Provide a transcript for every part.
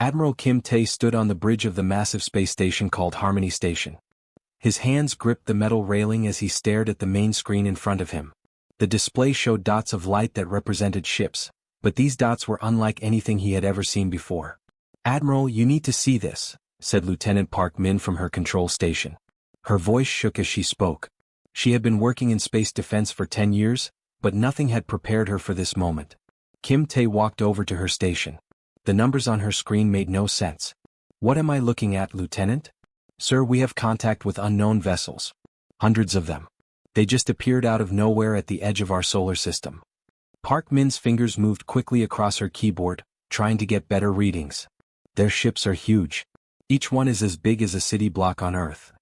Admiral Kim Tae stood on the bridge of the massive space station called Harmony Station. His hands gripped the metal railing as he stared at the main screen in front of him. The display showed dots of light that represented ships, but these dots were unlike anything he had ever seen before. "Admiral, you need to see this," said Lieutenant Park Min from her control station. Her voice shook as she spoke. She had been working in space defense for 10 years, but nothing had prepared her for this moment. Kim Tae walked over to her station. The numbers on her screen made no sense. "What am I looking at, Lieutenant?" "Sir, we have contact with unknown vessels. Hundreds of them. They just appeared out of nowhere at the edge of our solar system." Park Min's fingers moved quickly across her keyboard, trying to get better readings. "Their ships are huge. Each one is as big as a city block on Earth."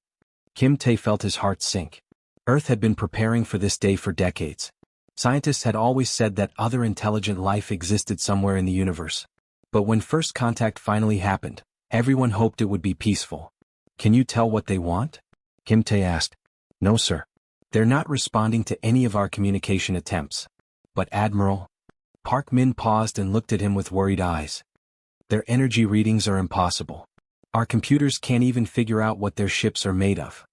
Kim Tae felt his heart sink. Earth had been preparing for this day for decades. Scientists had always said that other intelligent life existed somewhere in the universe. But when first contact finally happened, everyone hoped it would be peaceful. "Can you tell what they want?" Kim Tae asked. "No, sir. They're not responding to any of our communication attempts." "But Admiral..." Park Min paused and looked at him with worried eyes. "Their energy readings are impossible. Our computers can't even figure out what their ships are made of."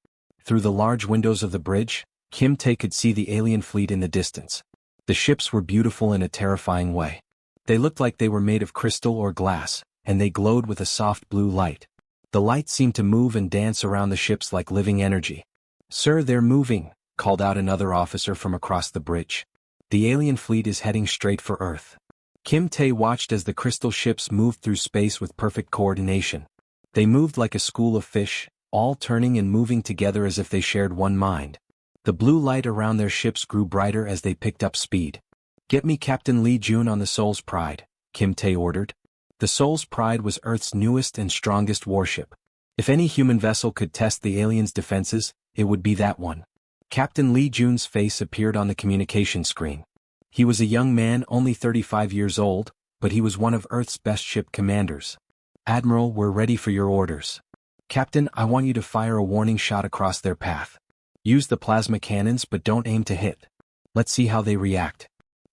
Through the large windows of the bridge, Kim Tae could see the alien fleet in the distance. The ships were beautiful in a terrifying way. They looked like they were made of crystal or glass, and they glowed with a soft blue light. The light seemed to move and dance around the ships like living energy. "Sir, they're moving," called out another officer from across the bridge. "The alien fleet is heading straight for Earth." Kim Tae watched as the crystal ships moved through space with perfect coordination. They moved like a school of fish, all turning and moving together as if they shared one mind. The blue light around their ships grew brighter as they picked up speed. "Get me Captain Lee Jun on the Soul's Pride," Kim Tae ordered. The Soul's Pride was Earth's newest and strongest warship. If any human vessel could test the aliens' defenses, it would be that one. Captain Lee Jun's face appeared on the communication screen. He was a young man only 35 years old, but he was one of Earth's best ship commanders. "Admiral, we're ready for your orders." "Captain, I want you to fire a warning shot across their path. Use the plasma cannons but don't aim to hit. Let's see how they react."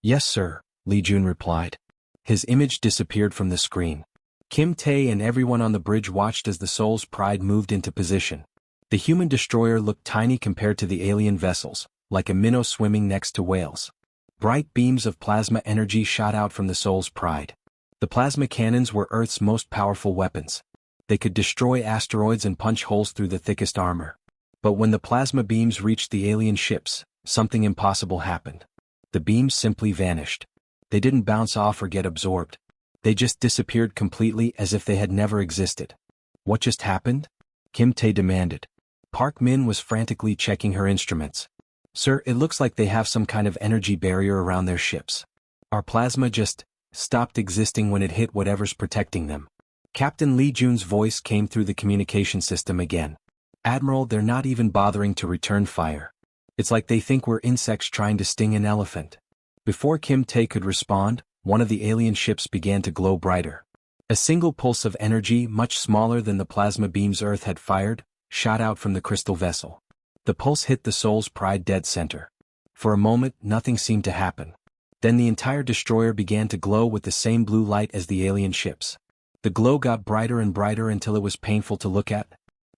"Yes, sir," Lee Jun replied. His image disappeared from the screen. Kim Tae and everyone on the bridge watched as the Soul's Pride moved into position. The human destroyer looked tiny compared to the alien vessels, like a minnow swimming next to whales. Bright beams of plasma energy shot out from the Soul's Pride. The plasma cannons were Earth's most powerful weapons. They could destroy asteroids and punch holes through the thickest armor. But when the plasma beams reached the alien ships, something impossible happened. The beams simply vanished. They didn't bounce off or get absorbed. They just disappeared completely as if they had never existed. "What just happened?" Kim Tae demanded. Park Min was frantically checking her instruments. "Sir, it looks like they have some kind of energy barrier around their ships. Our plasma just stopped existing when it hit whatever's protecting them." Captain Lee Jun's voice came through the communication system again. "Admiral, they're not even bothering to return fire. It's like they think we're insects trying to sting an elephant." Before Kim Tae could respond, one of the alien ships began to glow brighter. A single pulse of energy, much smaller than the plasma beams Earth had fired, shot out from the crystal vessel. The pulse hit the Soul's Pride dead center. For a moment, nothing seemed to happen. Then the entire destroyer began to glow with the same blue light as the alien ships. The glow got brighter and brighter until it was painful to look at.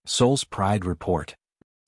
"Soul's Pride report."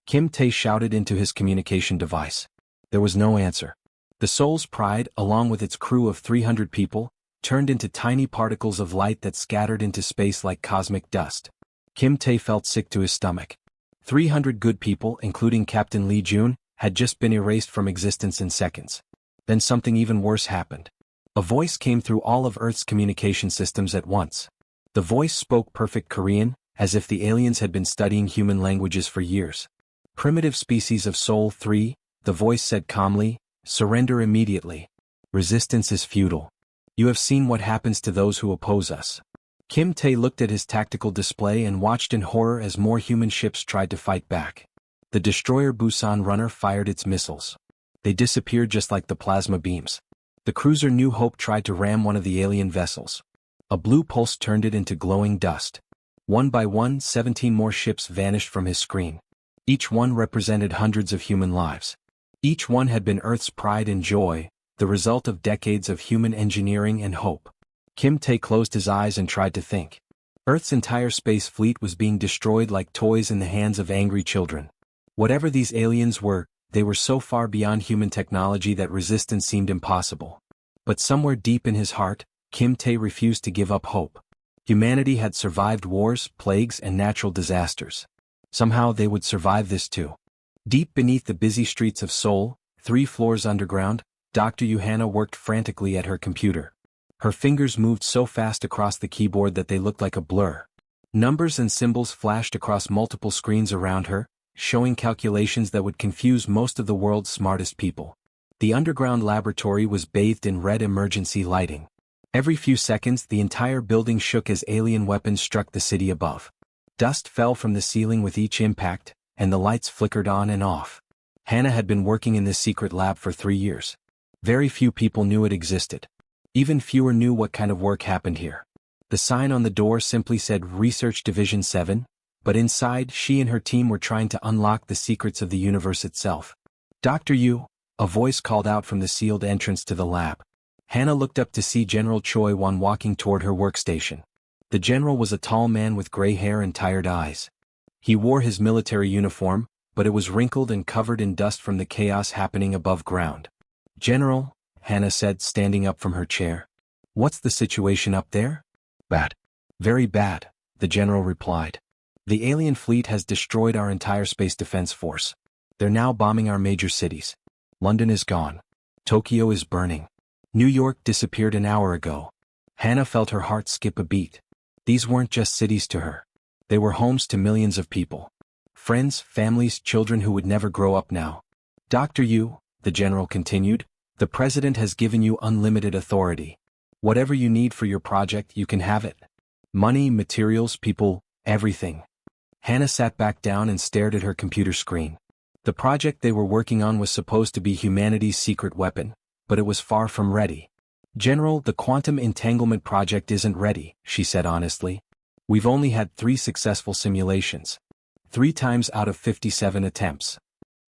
Kim Tae shouted into his communication device. There was no answer. The Soul's Pride, along with its crew of 300 people, turned into tiny particles of light that scattered into space like cosmic dust. Kim Tae felt sick to his stomach. 300 good people, including Captain Lee Jun, had just been erased from existence in seconds. Then something even worse happened. A voice came through all of Earth's communication systems at once. The voice spoke perfect Korean, as if the aliens had been studying human languages for years. "Primitive species of Soul 3, the voice said calmly, surrender immediately. Resistance is futile. You have seen what happens to those who oppose us." Kim Tae looked at his tactical display and watched in horror as more human ships tried to fight back. The destroyer Busan Runner fired its missiles. They disappeared just like the plasma beams. The cruiser New Hope tried to ram one of the alien vessels. A blue pulse turned it into glowing dust. One by one, 17 more ships vanished from his screen. Each one represented hundreds of human lives. Each one had been Earth's pride and joy, the result of decades of human engineering and hope. Kim Tae closed his eyes and tried to think. Earth's entire space fleet was being destroyed like toys in the hands of angry children. Whatever these aliens were, they were so far beyond human technology that resistance seemed impossible. But somewhere deep in his heart, Kim Tae refused to give up hope. Humanity had survived wars, plagues, and natural disasters. Somehow they would survive this too. Deep beneath the busy streets of Seoul, 3 floors underground, Dr. Johanna worked frantically at her computer. Her fingers moved so fast across the keyboard that they looked like a blur. Numbers and symbols flashed across multiple screens around her, showing calculations that would confuse most of the world's smartest people. The underground laboratory was bathed in red emergency lighting. Every few seconds the entire building shook as alien weapons struck the city above. Dust fell from the ceiling with each impact, and the lights flickered on and off. Hannah had been working in this secret lab for 3 years. Very few people knew it existed. Even fewer knew what kind of work happened here. The sign on the door simply said Research Division 7, but inside she and her team were trying to unlock the secrets of the universe itself. Dr. Yu, a voice called out from the sealed entrance to the lab. Hannah looked up to see General Choi Won walking toward her workstation. The general was a tall man with gray hair and tired eyes. He wore his military uniform, but it was wrinkled and covered in dust from the chaos happening above ground. "General," Hannah said, standing up from her chair. "What's the situation up there?" "Bad. Very bad," the general replied. "The alien fleet has destroyed our entire space defense force. They're now bombing our major cities. London is gone. Tokyo is burning. New York disappeared an hour ago." Hannah felt her heart skip a beat. These weren't just cities to her. They were homes to millions of people. Friends, families, children who would never grow up now. "Dr. Yu," the general continued, "the president has given you unlimited authority. Whatever you need for your project, you can have it. Money, materials, people, everything." Hannah sat back down and stared at her computer screen. The project they were working on was supposed to be humanity's secret weapon, but it was far from ready. "General, the quantum entanglement project isn't ready," she said honestly. "We've only had 3 successful simulations. 3 times out of 57 attempts."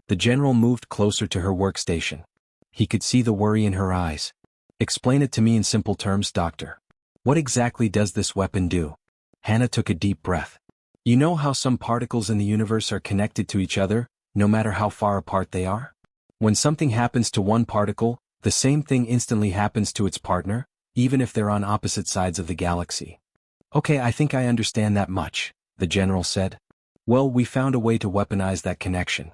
The general moved closer to her workstation. He could see the worry in her eyes. "Explain it to me in simple terms, doctor. What exactly does this weapon do?" Hannah took a deep breath. "You know how some particles in the universe are connected to each other, no matter how far apart they are? When something happens to one particle, the same thing instantly happens to its partner, even if they're on opposite sides of the galaxy." "Okay, I think I understand that much," the general said. "Well, we found a way to weaponize that connection.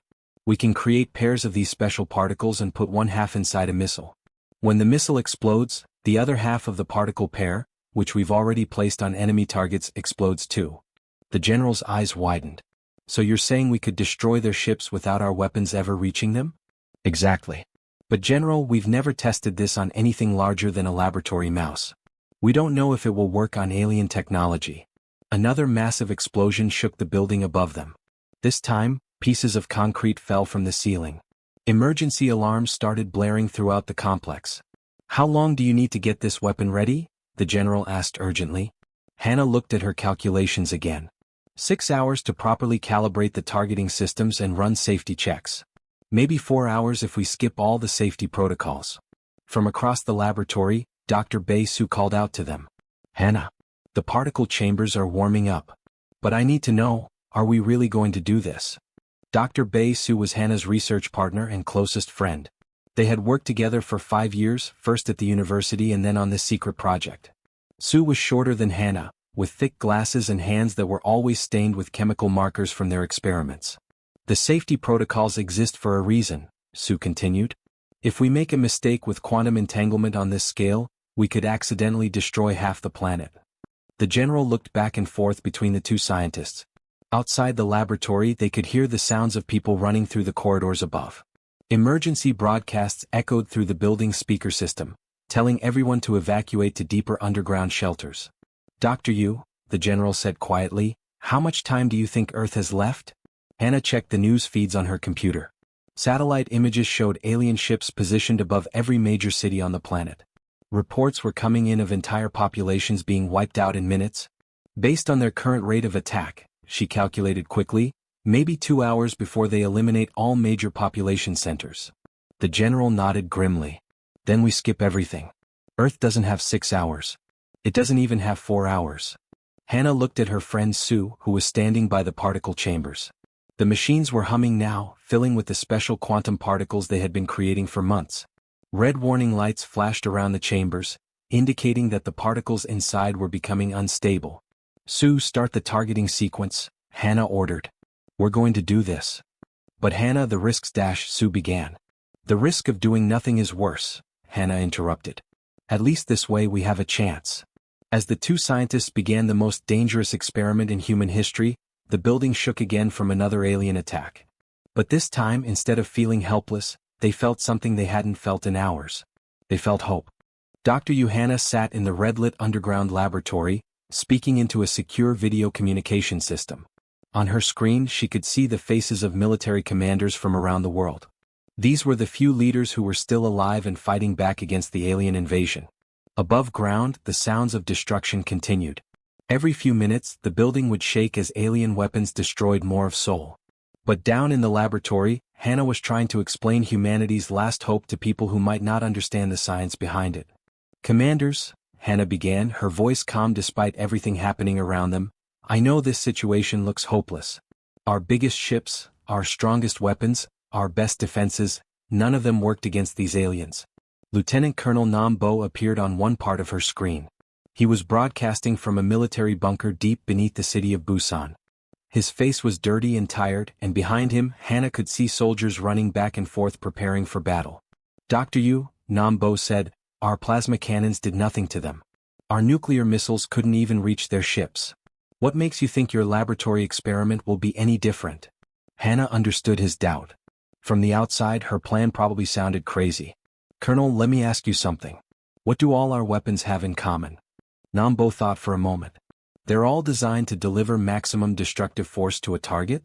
We can create pairs of these special particles and put one half inside a missile. When the missile explodes, the other half of the particle pair, which we've already placed on enemy targets, explodes too." The general's eyes widened. "So you're saying we could destroy their ships without our weapons ever reaching them?" "Exactly. But General, we've never tested this on anything larger than a laboratory mouse. We don't know if it will work on alien technology." Another massive explosion shook the building above them. This time, pieces of concrete fell from the ceiling. Emergency alarms started blaring throughout the complex. "How long do you need to get this weapon ready?" the general asked urgently. Hannah looked at her calculations again. 6 hours to properly calibrate the targeting systems and run safety checks. Maybe 4 hours if we skip all the safety protocols. From across the laboratory, Dr. Bae-Soo called out to them. "Hannah, the particle chambers are warming up. But I need to know, are we really going to do this?" Dr. Bae-Soo was Hannah's research partner and closest friend. They had worked together for 5 years, first at the university and then on this secret project. Soo was shorter than Hannah, with thick glasses and hands that were always stained with chemical markers from their experiments. "The safety protocols exist for a reason," Soo continued. "If we make a mistake with quantum entanglement on this scale, we could accidentally destroy half the planet." The general looked back and forth between the 2 scientists. Outside the laboratory they could hear the sounds of people running through the corridors above. Emergency broadcasts echoed through the building's speaker system, telling everyone to evacuate to deeper underground shelters. "Dr. Yu," the general said quietly, "how much time do you think Earth has left?" Hannah checked the news feeds on her computer. Satellite images showed alien ships positioned above every major city on the planet. Reports were coming in of entire populations being wiped out in minutes. Based on their current rate of attack, she calculated quickly, maybe 2 hours before they eliminate all major population centers. The general nodded grimly. "Then we skip everything. Earth doesn't have 6 hours. It doesn't even have 4 hours. Hannah looked at her friend Sue, who was standing by the particle chambers. The machines were humming now, filling with the special quantum particles they had been creating for months. Red warning lights flashed around the chambers, indicating that the particles inside were becoming unstable. Sue, start the targeting sequence, Hannah ordered. We're going to do this. But Hannah, the risks Sue began. The risk of doing nothing is worse, Hannah interrupted. At least this way we have a chance. As the two scientists began the most dangerous experiment in human history, the building shook again from another alien attack. But this time, instead of feeling helpless, they felt something they hadn't felt in hours. They felt hope. Dr. Hannah sat in the red-lit underground laboratory, speaking into a secure video communication system. On her screen she could see the faces of military commanders from around the world. These were the few leaders who were still alive and fighting back against the alien invasion. Above ground, the sounds of destruction continued. Every few minutes, the building would shake as alien weapons destroyed more of Seoul. But down in the laboratory, Hannah was trying to explain humanity's last hope to people who might not understand the science behind it. Commanders, Hannah began, her voice calm despite everything happening around them, I know this situation looks hopeless. Our biggest ships, our strongest weapons, our best defenses, none of them worked against these aliens. Lieutenant Colonel Nam Bo appeared on one part of her screen. He was broadcasting from a military bunker deep beneath the city of Busan. His face was dirty and tired, and behind him, Hannah could see soldiers running back and forth preparing for battle. Dr. Yu, Nam Bo said, our plasma cannons did nothing to them. Our nuclear missiles couldn't even reach their ships. What makes you think your laboratory experiment will be any different? Hannah understood his doubt. From the outside, her plan probably sounded crazy. Colonel, let me ask you something. What do all our weapons have in common? Nam Bo thought for a moment. They're all designed to deliver maximum destructive force to a target?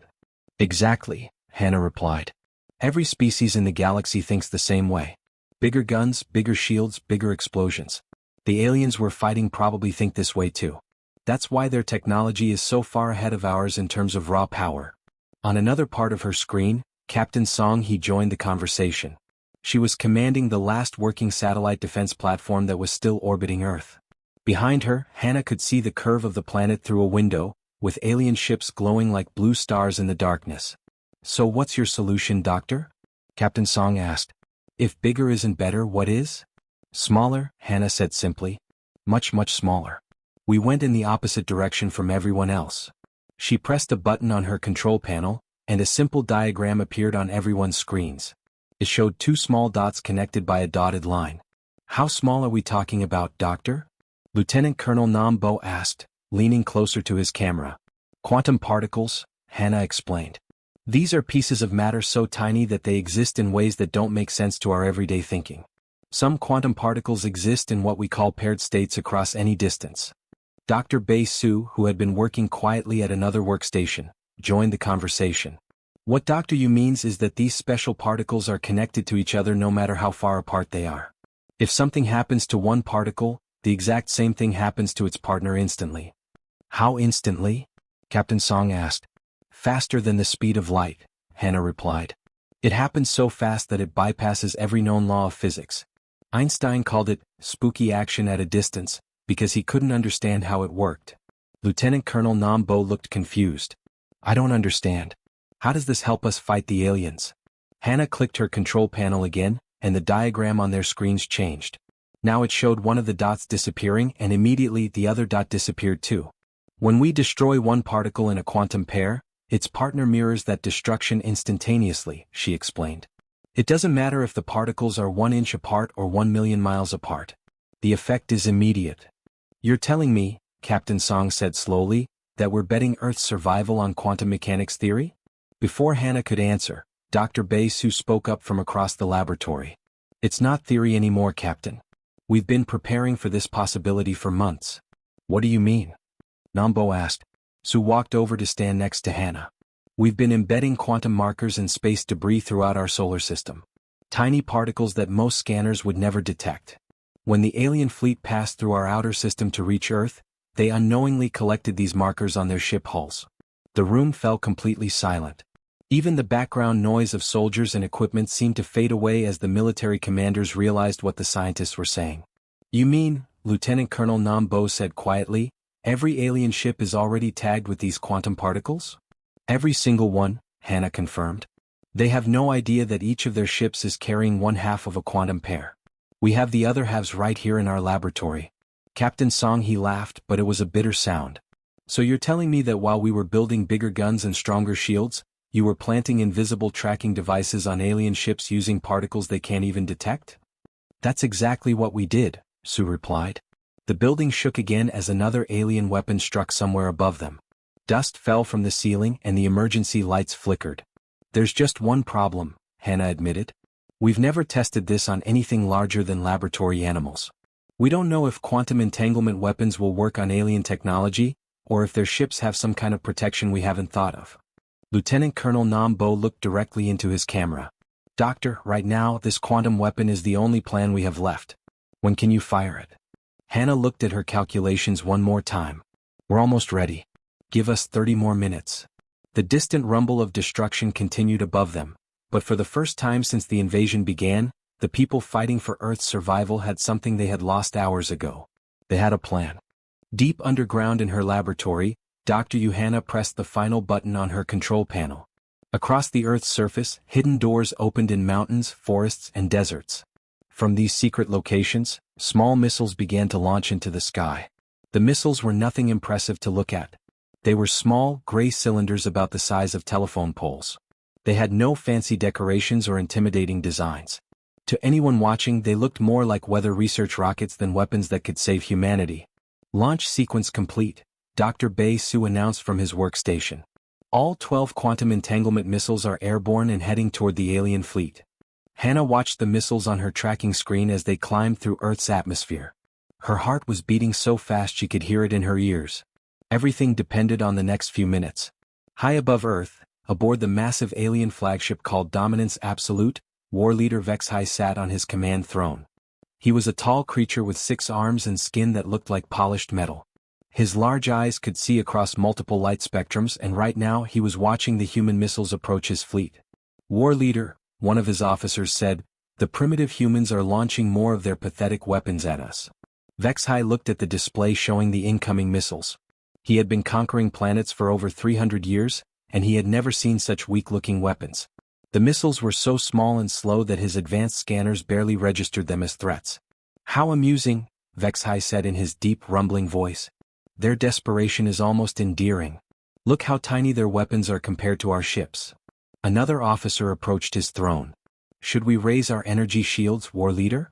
Exactly, Hannah replied. Every species in the galaxy thinks the same way. Bigger guns, bigger shields, bigger explosions. The aliens we're fighting probably think this way too. That's why their technology is so far ahead of ours in terms of raw power. On another part of her screen, Captain Song Hee joined the conversation. She was commanding the last working satellite defense platform that was still orbiting Earth. Behind her, Hannah could see the curve of the planet through a window, with alien ships glowing like blue stars in the darkness. So what's your solution, Doctor? Captain Song asked. If bigger isn't better, what is? Smaller, Hannah said simply. Much, much smaller. We went in the opposite direction from everyone else. She pressed a button on her control panel, and a simple diagram appeared on everyone's screens. It showed two small dots connected by a dotted line. How small are we talking about, Doctor? Lieutenant Colonel Nam Bo asked, leaning closer to his camera. Quantum particles, Hannah explained. These are pieces of matter so tiny that they exist in ways that don't make sense to our everyday thinking. Some quantum particles exist in what we call paired states across any distance. Dr. Bei Su, who had been working quietly at another workstation, joined the conversation. What Dr. Yu means is that these special particles are connected to each other no matter how far apart they are. If something happens to one particle, the exact same thing happens to its partner instantly. How instantly? Captain Song asked. Faster than the speed of light, Hannah replied. It happens so fast that it bypasses every known law of physics. Einstein called it spooky action at a distance, because he couldn't understand how it worked. Lieutenant Colonel Nam Bo looked confused. I don't understand. How does this help us fight the aliens? Hannah clicked her control panel again, and the diagram on their screens changed. Now it showed one of the dots disappearing, and immediately the other dot disappeared too. When we destroy one particle in a quantum pair, its partner mirrors that destruction instantaneously, she explained. It doesn't matter if the particles are 1 inch apart or 1 million miles apart. The effect is immediate. You're telling me, Captain Song said slowly, that we're betting Earth's survival on quantum mechanics theory? Before Hannah could answer, Dr. Bei Su spoke up from across the laboratory. It's not theory anymore, Captain. We've been preparing for this possibility for months. What do you mean? Nam Bo asked. Su walked over to stand next to Hannah. We've been embedding quantum markers in space debris throughout our solar system. Tiny particles that most scanners would never detect. When the alien fleet passed through our outer system to reach Earth, they unknowingly collected these markers on their ship hulls. The room fell completely silent. Even the background noise of soldiers and equipment seemed to fade away as the military commanders realized what the scientists were saying. You mean, Lieutenant Colonel Nam Bo said quietly, Every alien ship is already tagged with these quantum particles? Every single one, Hannah confirmed. They have no idea that each of their ships is carrying one half of a quantum pair. We have the other halves right here in our laboratory. Captain Song, he laughed, but it was a bitter sound. So you're telling me that while we were building bigger guns and stronger shields, you were planting invisible tracking devices on alien ships using particles they can't even detect? That's exactly what we did, Sue replied. The building shook again as another alien weapon struck somewhere above them. Dust fell from the ceiling and the emergency lights flickered. There's just one problem, Hannah admitted. We've never tested this on anything larger than laboratory animals. We don't know if quantum entanglement weapons will work on alien technology, or if their ships have some kind of protection we haven't thought of. Lieutenant Colonel Nam Bo looked directly into his camera. Doctor, right now, this quantum weapon is the only plan we have left. When can you fire it? Hannah looked at her calculations one more time. We're almost ready. Give us 30 more minutes. The distant rumble of destruction continued above them, but for the first time since the invasion began, the people fighting for Earth's survival had something they had lost hours ago. They had a plan. Deep underground in her laboratory, Dr. Johanna pressed the final button on her control panel. Across the Earth's surface, hidden doors opened in mountains, forests, and deserts. From these secret locations, small missiles began to launch into the sky. The missiles were nothing impressive to look at. They were small, gray cylinders about the size of telephone poles. They had no fancy decorations or intimidating designs. To anyone watching, they looked more like weather research rockets than weapons that could save humanity. Launch sequence complete, Dr. Bei Su announced from his workstation. All 12 quantum entanglement missiles are airborne and heading toward the alien fleet. Hannah watched the missiles on her tracking screen as they climbed through Earth's atmosphere. Her heart was beating so fast she could hear it in her ears. Everything depended on the next few minutes. High above Earth, aboard the massive alien flagship called Dominance Absolute, war leader Vexhai sat on his command throne. He was a tall creature with 6 arms and skin that looked like polished metal. His large eyes could see across multiple light spectrums, and right now he was watching the human missiles approach his fleet. War leader, one of his officers said, the primitive humans are launching more of their pathetic weapons at us. Vexhai looked at the display showing the incoming missiles. He had been conquering planets for over 300 years, and he had never seen such weak-looking weapons. The missiles were so small and slow that his advanced scanners barely registered them as threats. How amusing, Vexhai said in his deep, rumbling voice. Their desperation is almost endearing. Look how tiny their weapons are compared to our ships. Another officer approached his throne. Should we raise our energy shields, war leader?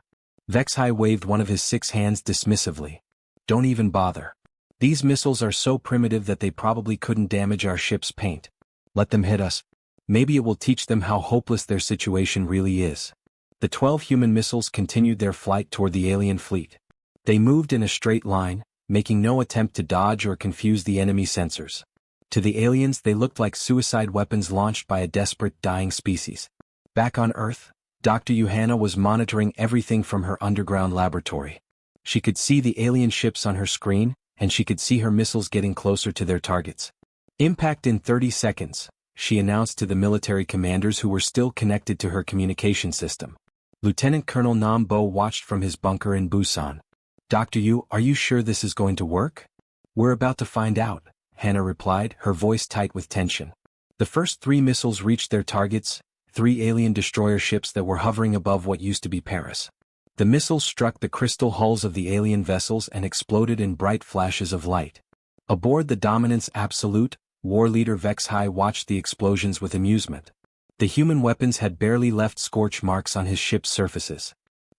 Vexhai waved one of his 6 hands dismissively. Don't even bother. These missiles are so primitive that they probably couldn't damage our ship's paint. Let them hit us. Maybe it will teach them how hopeless their situation really is. The 12 human missiles continued their flight toward the alien fleet. They moved in a straight line, making no attempt to dodge or confuse the enemy sensors. To the aliens, they looked like suicide weapons launched by a desperate, dying species. Back on Earth, Dr. Johanna was monitoring everything from her underground laboratory. She could see the alien ships on her screen, and she could see her missiles getting closer to their targets. Impact in 30 seconds, she announced to the military commanders who were still connected to her communication system. Lieutenant Colonel Nam Bo watched from his bunker in Busan. Dr. Yu, are you sure this is going to work? We're about to find out, Hannah replied, her voice tight with tension. The first 3 missiles reached their targets, 3 alien destroyer ships that were hovering above what used to be Paris. The missiles struck the crystal hulls of the alien vessels and exploded in bright flashes of light. Aboard the Dominance Absolute, war leader Vexhai watched the explosions with amusement. The human weapons had barely left scorch marks on his ship's surfaces.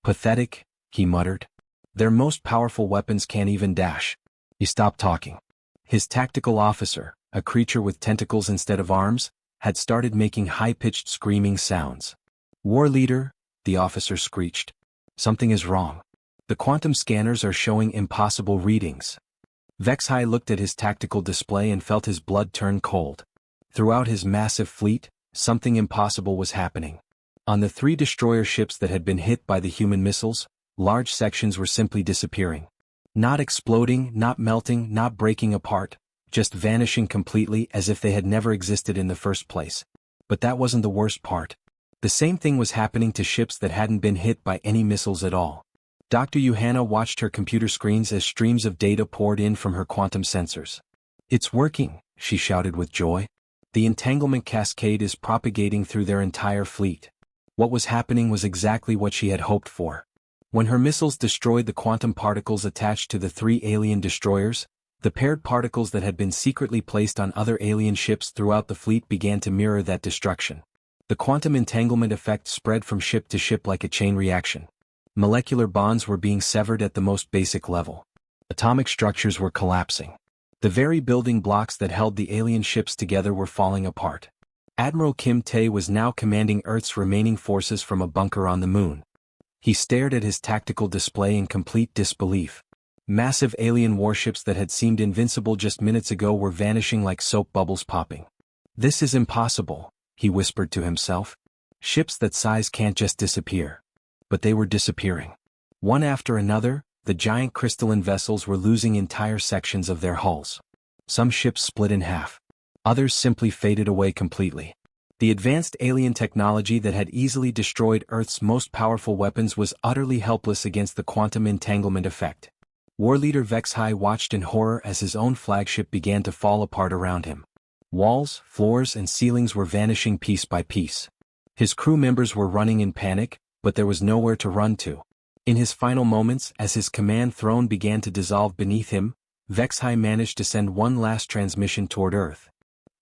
Pathetic, he muttered. Their most powerful weapons can't even dash. He stopped talking. His tactical officer, a creature with tentacles instead of arms, had started making high-pitched screaming sounds. War leader, the officer screeched. Something is wrong. The quantum scanners are showing impossible readings. Vexhai looked at his tactical display and felt his blood turn cold. Throughout his massive fleet, something impossible was happening. On the 3 destroyer ships that had been hit by the human missiles, large sections were simply disappearing. Not exploding, not melting, not breaking apart, just vanishing completely as if they had never existed in the first place. But that wasn't the worst part. The same thing was happening to ships that hadn't been hit by any missiles at all. Dr. Johanna watched her computer screens as streams of data poured in from her quantum sensors. "It's working," she shouted with joy. "The entanglement cascade is propagating through their entire fleet." What was happening was exactly what she had hoped for. When her missiles destroyed the quantum particles attached to the 3 alien destroyers, the paired particles that had been secretly placed on other alien ships throughout the fleet began to mirror that destruction. The quantum entanglement effect spread from ship to ship like a chain reaction. Molecular bonds were being severed at the most basic level. Atomic structures were collapsing. The very building blocks that held the alien ships together were falling apart. Admiral Kim Tae was now commanding Earth's remaining forces from a bunker on the moon. He stared at his tactical display in complete disbelief. Massive alien warships that had seemed invincible just minutes ago were vanishing like soap bubbles popping. "This is impossible," he whispered to himself. "Ships that size can't just disappear." But they were disappearing. One after another, the giant crystalline vessels were losing entire sections of their hulls. Some ships split in half. Others simply faded away completely. The advanced alien technology that had easily destroyed Earth's most powerful weapons was utterly helpless against the quantum entanglement effect. War leader Vexhai watched in horror as his own flagship began to fall apart around him. Walls, floors, and ceilings were vanishing piece by piece. His crew members were running in panic, but there was nowhere to run to. In his final moments, as his command throne began to dissolve beneath him, Vexhai managed to send one last transmission toward Earth.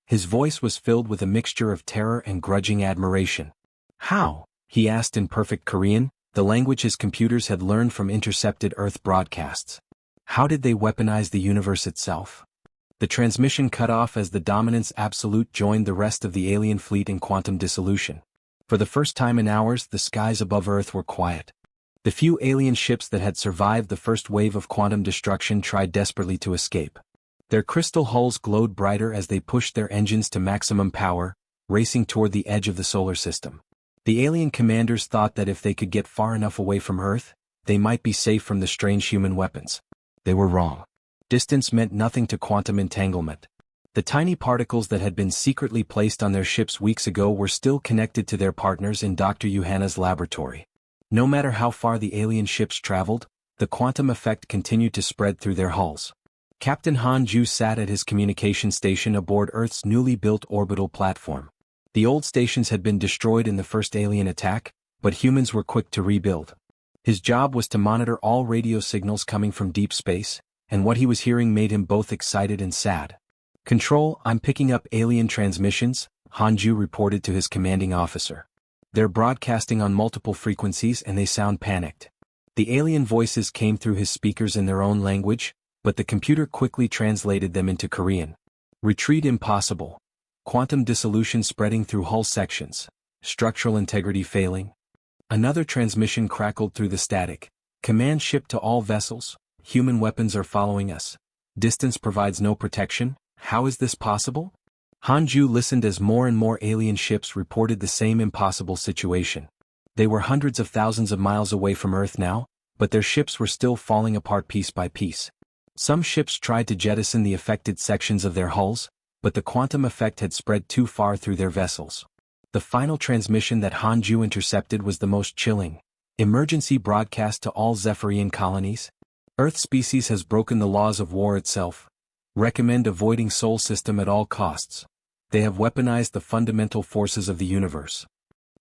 His voice was filled with a mixture of terror and grudging admiration. "How?" he asked in perfect Korean, the language his computers had learned from intercepted Earth broadcasts. "How did they weaponize the universe itself?" The transmission cut off as the Dominance Absolute joined the rest of the alien fleet in quantum dissolution. For the first time in hours, the skies above Earth were quiet. The few alien ships that had survived the first wave of quantum destruction tried desperately to escape. Their crystal hulls glowed brighter as they pushed their engines to maximum power, racing toward the edge of the solar system. The alien commanders thought that if they could get far enough away from Earth, they might be safe from the strange human weapons. They were wrong. Distance meant nothing to quantum entanglement. The tiny particles that had been secretly placed on their ships weeks ago were still connected to their partners in Dr. Johanna's laboratory. No matter how far the alien ships traveled, the quantum effect continued to spread through their hulls. Captain Han Ju sat at his communication station aboard Earth's newly built orbital platform. The old stations had been destroyed in the first alien attack, but humans were quick to rebuild. His job was to monitor all radio signals coming from deep space, and what he was hearing made him both excited and sad. "Control, I'm picking up alien transmissions," Han Ju reported to his commanding officer. "They're broadcasting on multiple frequencies and they sound panicked." The alien voices came through his speakers in their own language, but the computer quickly translated them into Korean. "Retreat impossible. Quantum dissolution spreading through hull sections. Structural integrity failing." Another transmission crackled through the static. "Command ship to all vessels. Human weapons are following us. Distance provides no protection. How is this possible?" Han Ju listened as more and more alien ships reported the same impossible situation. They were hundreds of thousands of miles away from Earth now, but their ships were still falling apart piece by piece. Some ships tried to jettison the affected sections of their hulls, but the quantum effect had spread too far through their vessels. The final transmission that Han Ju intercepted was the most chilling. "Emergency broadcast to all Zephyrian colonies. Earth species has broken the laws of war itself. Recommend avoiding Sol system at all costs. They have weaponized the fundamental forces of the universe."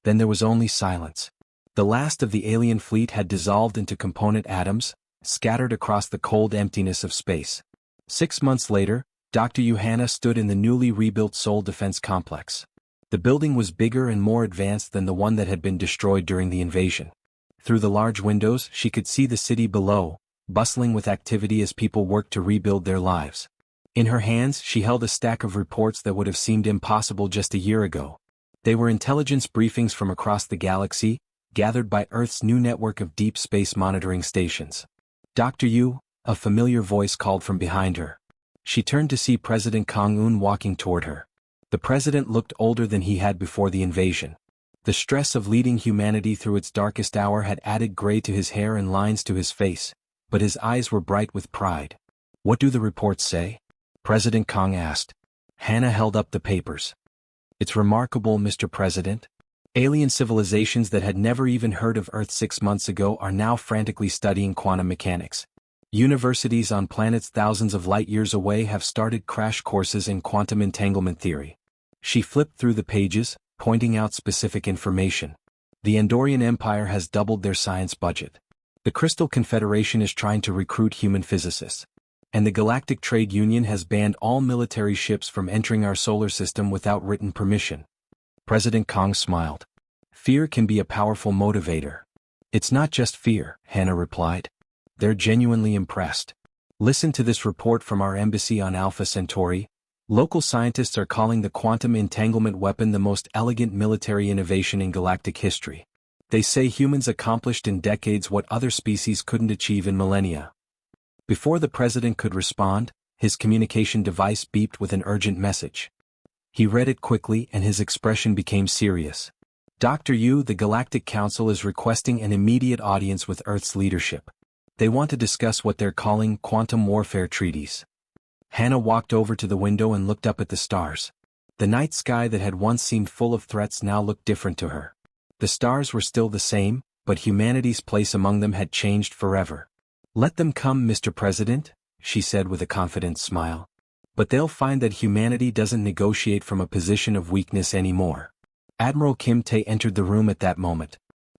Then there was only silence. The last of the alien fleet had dissolved into component atoms, scattered across the cold emptiness of space. 6 months later, Dr. Johanna stood in the newly rebuilt Seoul Defense Complex. The building was bigger and more advanced than the one that had been destroyed during the invasion. Through the large windows, she could see the city below, bustling with activity as people worked to rebuild their lives. In her hands, she held a stack of reports that would have seemed impossible just a year ago. They were intelligence briefings from across the galaxy, gathered by Earth's new network of deep space monitoring stations. "Dr. Yu," a familiar voice called from behind her. She turned to see President Kang-un walking toward her. The president looked older than he had before the invasion. The stress of leading humanity through its darkest hour had added gray to his hair and lines to his face, but his eyes were bright with pride. "What do the reports say?" President Kang asked. Hannah held up the papers. "It's remarkable, Mr. President. Alien civilizations that had never even heard of Earth 6 months ago are now frantically studying quantum mechanics. Universities on planets thousands of light-years away have started crash courses in quantum entanglement theory. She flipped through the pages, pointing out specific information. The Andorian Empire has doubled their science budget. The Crystal Confederation is trying to recruit human physicists. And the Galactic Trade Union has banned all military ships from entering our solar system without written permission. President Kong smiled. Fear can be a powerful motivator. It's not just fear, Hannah replied. They're genuinely impressed. Listen to this report from our embassy on Alpha Centauri. Local scientists are calling the quantum entanglement weapon the most elegant military innovation in galactic history. They say humans accomplished in decades what other species couldn't achieve in millennia. Before the president could respond, his communication device beeped with an urgent message. He read it quickly and his expression became serious. Dr. Yu, the Galactic Council is requesting an immediate audience with Earth's leadership. They want to discuss what they're calling quantum warfare treaties. Hannah walked over to the window and looked up at the stars. The night sky that had once seemed full of threats now looked different to her. The stars were still the same, but humanity's place among them had changed forever. Let them come, Mr. President, she said with a confident smile. But they'll find that humanity doesn't negotiate from a position of weakness anymore. Admiral Kim Tae entered the room at that moment.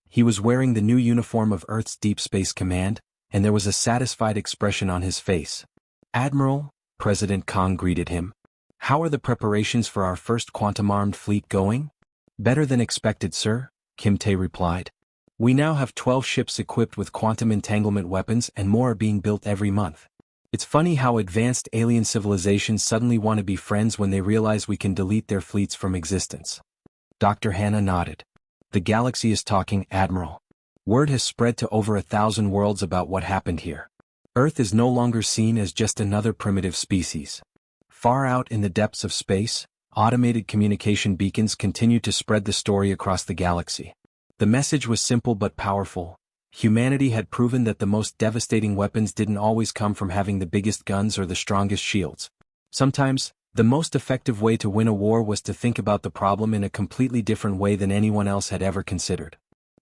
He was wearing the new uniform of Earth's Deep Space Command, and there was a satisfied expression on his face. Admiral, President Kong greeted him. How are the preparations for our first quantum-armed fleet going? Better than expected, sir, Kim Tae replied. We now have 12 ships equipped with quantum entanglement weapons and more are being built every month. It's funny how advanced alien civilizations suddenly want to be friends when they realize we can delete their fleets from existence. Dr. Hannah nodded. The galaxy is talking, Admiral. Word has spread to over 1,000 worlds about what happened here. Earth is no longer seen as just another primitive species. Far out in the depths of space, automated communication beacons continue to spread the story across the galaxy. The message was simple but powerful. Humanity had proven that the most devastating weapons didn't always come from having the biggest guns or the strongest shields. Sometimes, the most effective way to win a war was to think about the problem in a completely different way than anyone else had ever considered.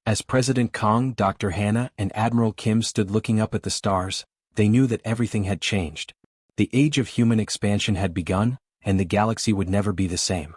As President Kong, Dr. Hannah, and Admiral Kim stood looking up at the stars, they knew that everything had changed. The age of human expansion had begun, and the galaxy would never be the same.